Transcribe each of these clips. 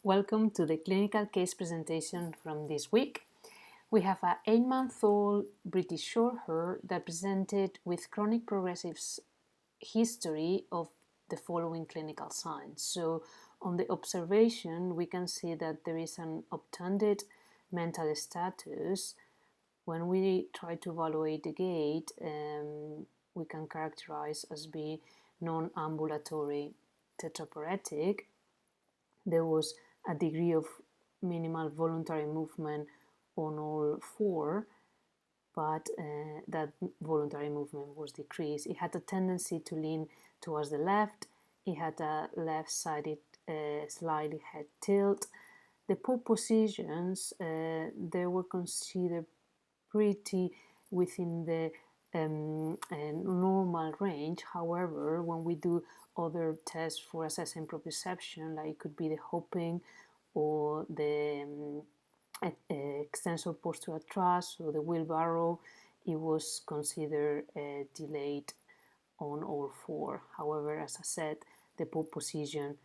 Welcome to the clinical case presentation from this week. We have an 8-month-old British Shorthair that presented with chronic progressive history of the following clinical signs. So on the observation, we can see that there is an obtunded mental status. When we try to evaluate the gait, we can characterize as being non-ambulatory tetraparetic. There was a degree of minimal voluntary movement on all four, but that voluntary movement was decreased. It had a tendency to lean towards the left. It had a left-sided slightly head tilt. The poor positions, they were considered pretty within the normal range. However, when we do other tests for assessing proprioception, like it could be the hopping or the extensor postural thrust or the wheelbarrow, it was considered delayed on all four. However, as I said, the poor position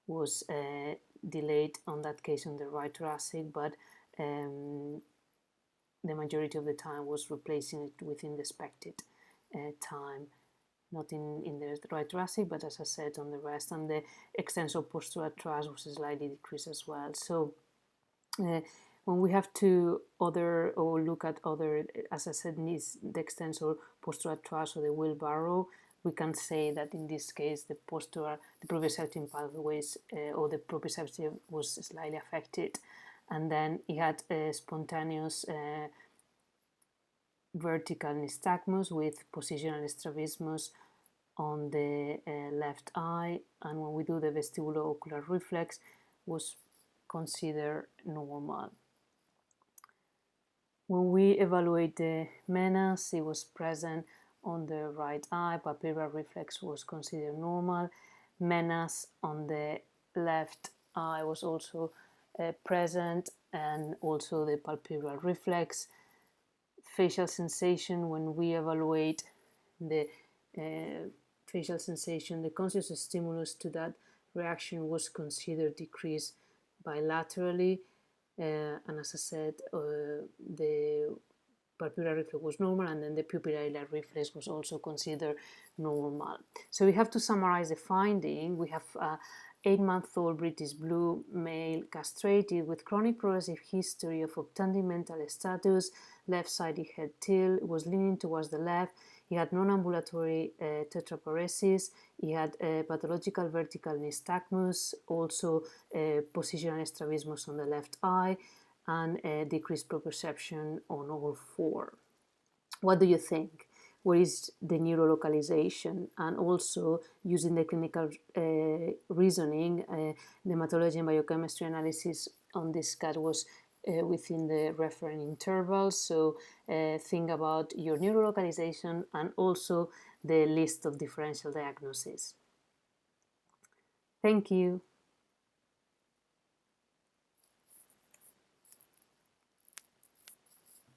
was delayed on that case on the right thoracic, but the majority of the time was replacing it within the expected time, not in the right thoracic, but as I said, on the rest. And the extensor postural thrust was slightly decreased as well. So when we have to look at other, as I said, needs the extensor postural thrust or the wheelbarrow, we can say that in this case the proprioceptive pathways or the proprioceptive was slightly affected, and then it had a spontaneous vertical nystagmus with positional strabismus on the left eye, and when we do the vestibulo-ocular reflex, was considered normal. When we evaluate the menace, it was present on the right eye. Palpebral reflex was considered normal. Menace on the left eye was also present, and also the palpebral reflex. Facial sensation, when we evaluate the facial sensation, the conscious stimulus to that reaction was considered decreased bilaterally. And as I said, the palpebral reflex was normal, and then the pupillar reflex was also considered normal. So we have to summarize the finding. We have 8-month-old British blue male castrated with chronic progressive history of obtunded mental status, left-sided head tilt, was leaning towards the left. He had non-ambulatory tetraparesis. He had pathological vertical nystagmus, also positional strabismus on the left eye, and decreased proprioception on all four. What do you think? Where is the neurolocalization? And also, using the clinical reasoning, the hematology and biochemistry analysis on this cat was within the reference interval. So think about your neurolocalization and also the list of differential diagnoses. Thank you.